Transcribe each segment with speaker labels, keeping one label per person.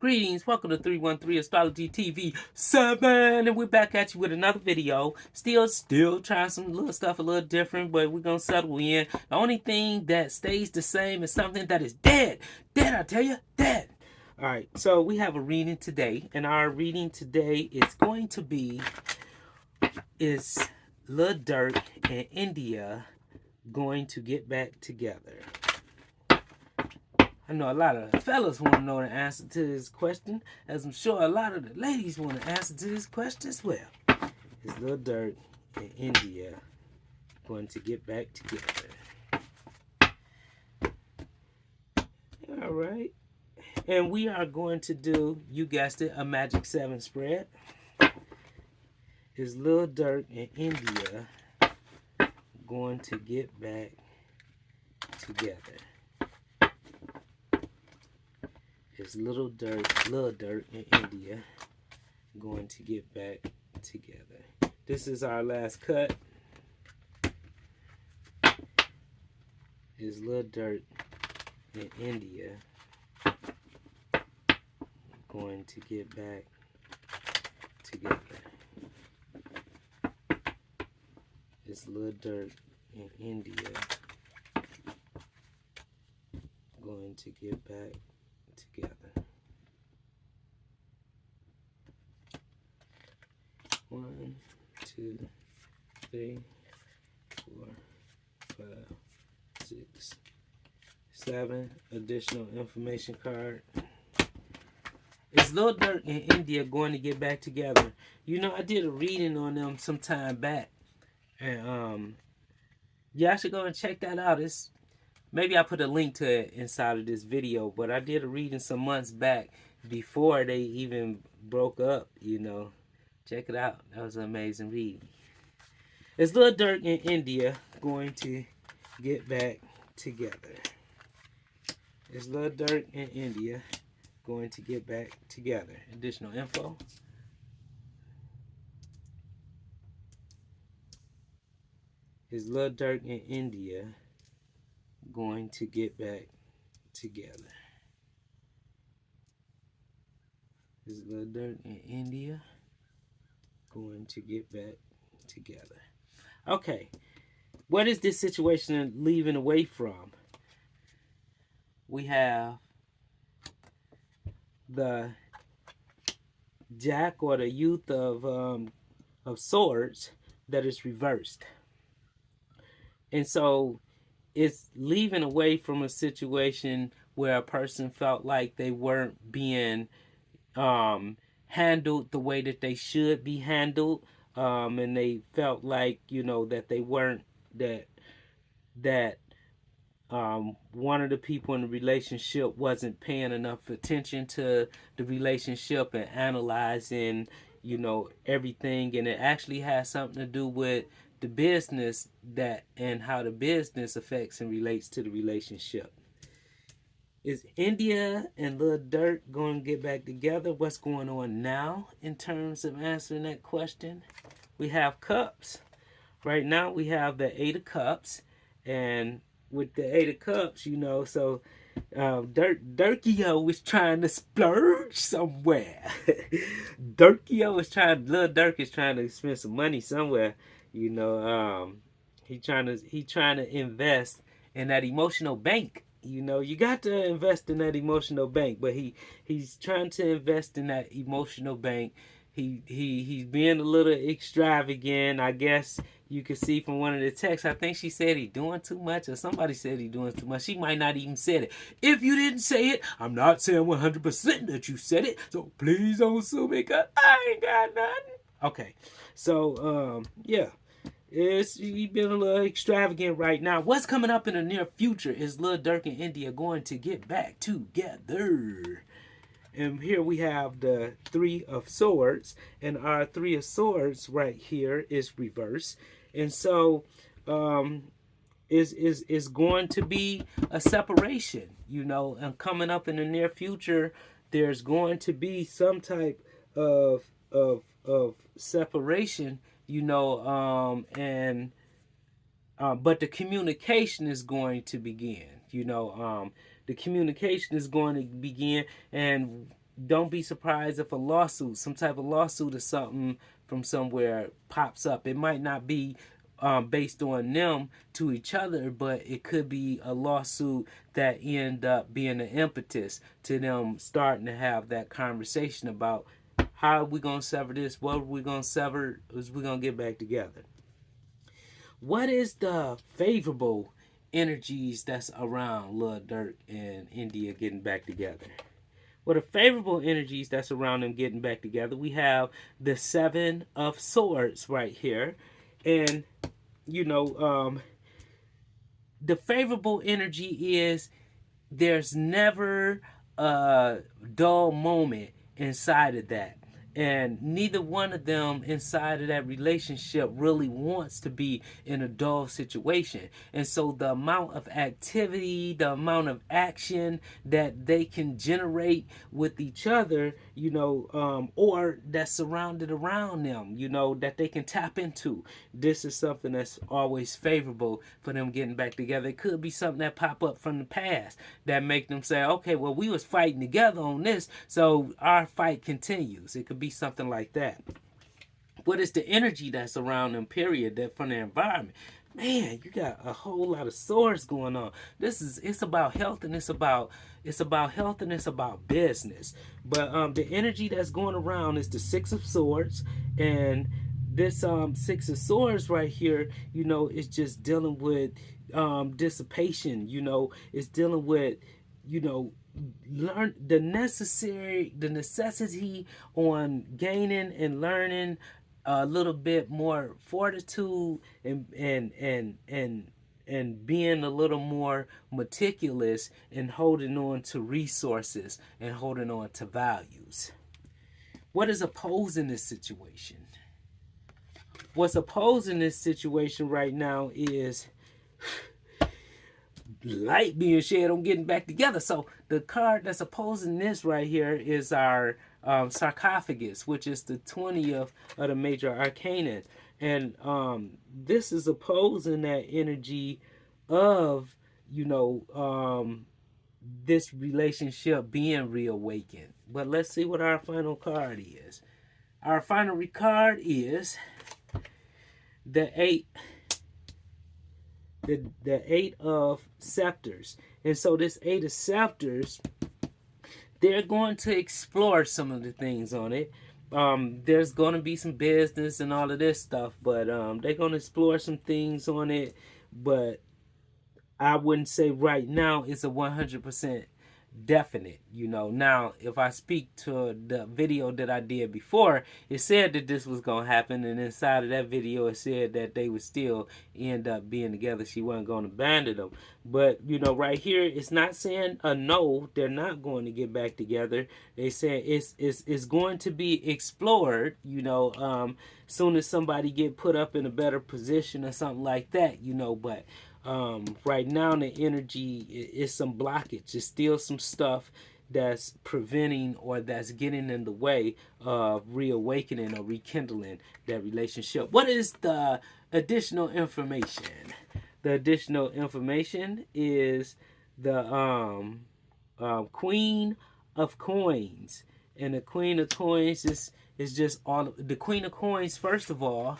Speaker 1: Greetings, welcome to 313 Astrology TV 7, and we're back at you with another video. Still trying some little stuff a little different, but we're gonna settle in. The only thing that stays the same is something that is dead. Dead, I tell you, dead. Alright, so we have a reading today, and our reading today is going to be, is Lil Durk and India going to get back together? I know a lot of fellas want to know the answer to this question, as I'm sure a lot of the ladies want the answer to this question as well. Is Lil Durk and India going to get back together? All right. And we are going to do, you guessed it, a Magic 7 spread. Is Lil Durk and India going to get back together? Is Lil Durk and India going to get back together? This is our last cut. Is Lil Durk and India going to get back together? Is Lil Durk and India going to get back together? 1, 2, 3, 4, 5, 6, 7. Additional information card. Is Lil Durk and India going to get back together? You know, I did a reading on them some time back, and yeah, I should go and check that out. It's maybe I put a link to it inside of this video, but I did a reading some months back before they even broke up. You know, check it out. That was an amazing reading. Is Lil Durk and India going to get back together? Is Lil Durk and India going to get back together? Additional info. Is Lil Durk and India going to get back together? Is Lil Durk and India going to get back together? Okay, what is this situation leaving away from? We have the Jack, or the youth of swords, that is reversed. And so it's leaving away from a situation where a person felt like they weren't being handled the way that they should be handled, and they felt like, you know, that they weren't, that one of the people in the relationship wasn't paying enough attention to the relationship and analyzing, you know, everything, and it actually has something to do with the business, that and how the business affects and relates to the relationship. Is India and Lil Durk going to get back together? What's going on now in terms of answering that question? We have cups. Right now we have the 8 of Cups, and with the 8 of Cups, you know, so Durkio is trying to splurge somewhere. Lil Durk is trying to spend some money somewhere, you know. He trying to invest in that emotional bank. You know, you got to invest in that emotional bank, but he's trying to invest in that emotional bank. He's being a little extravagant, I guess. You can see from one of the texts. I think she said he's doing too much, or somebody said he's doing too much. She might not even said it. If you didn't say it, I'm not saying 100% that you said it, so please don't sue me, because I ain't got nothing. Okay, so yeah. He's been a little extravagant right now. What's coming up in the near future? Is Lil Durk and India going to get back together? And here we have the 3 of Swords, and our 3 of Swords right here is reverse. And so is going to be a separation, you know, and coming up in the near future, there's going to be some type of separation, you know, but the communication is going to begin. You know, the communication is going to begin, and Don't be surprised if a lawsuit, some type of lawsuit or something from somewhere pops up. It might not be based on them to each other, but it could be a lawsuit that end up being an impetus to them starting to have that conversation about how are we going to sever this? What are we going to sever? Is we going to get back together? What is the favorable energies that's around Lil Durk and India getting back together? Well, the favorable energies that's around them getting back together, we have the Seven of Swords right here. And, you know, the favorable energy is there's never a dull moment inside of that. And neither one of them inside of that relationship really wants to be in a dull situation. And so the amount of activity, the amount of action that they can generate with each other, or that's surrounded around them, that they can tap into. This is something that's always favorable for them getting back together. It could be something that pop up from the past that make them say, okay, well, we was fighting together on this, so our fight continues. It could be something like that. What is the energy that's around them, period, that from the environment? Man, you got a whole lot of swords going on. It's about health, and it's about health, and it's about business. But the energy that's going around is the Six of Swords, and this Six of Swords right here, is just dealing with dissipation. It's dealing with learn the necessity on gaining and learning a little bit more fortitude and being a little more meticulous and holding on to resources and holding on to values. What is opposing this situation? What's opposing this situation right now is light being shed on getting back together. So the card that's opposing this right here is our sarcophagus, which is the 20th of the major arcana. And this is opposing that energy of, this relationship being reawakened. But let's see what our final card is. Our final card is the Eight of Scepters. And so this Eight of Scepters, they're going to explore some of the things on it. There's going to be some business and all of this stuff, but they're going to explore some things on it. But I wouldn't say right now it's a 100% definite. Now if I speak to the video that I did before, it said that this was gonna happen, and inside of that video it said that they would still end up being together. She wasn't gonna abandon them. But right here it's not saying a no, they're not going to get back together. They say it's going to be explored, soon as somebody get put up in a better position or something like that, but right now the energy is some blockage. It's still some stuff that's preventing or that's getting in the way of reawakening or rekindling that relationship. What is the additional information? The additional information is the Queen of Coins. And the Queen of Coins is just all the Queen of Coins. First of all,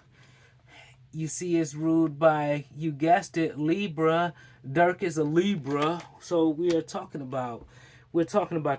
Speaker 1: you see it's ruled by, you guessed it, Libra. Durk is a Libra. So we're talking about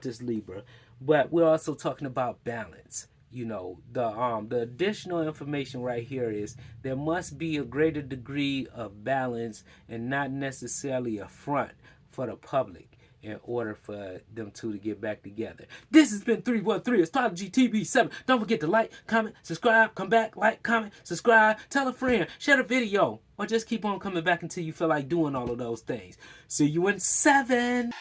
Speaker 1: this Libra, but we're also talking about balance. The additional information right here is there must be a greater degree of balance and not necessarily a front for the public in order for them two to get back together. This has been 313 Astrology TV 7. Don't forget to like, comment, subscribe, come back, like, comment, subscribe, tell a friend, share the video, or just keep on coming back until you feel like doing all of those things. See you in 7.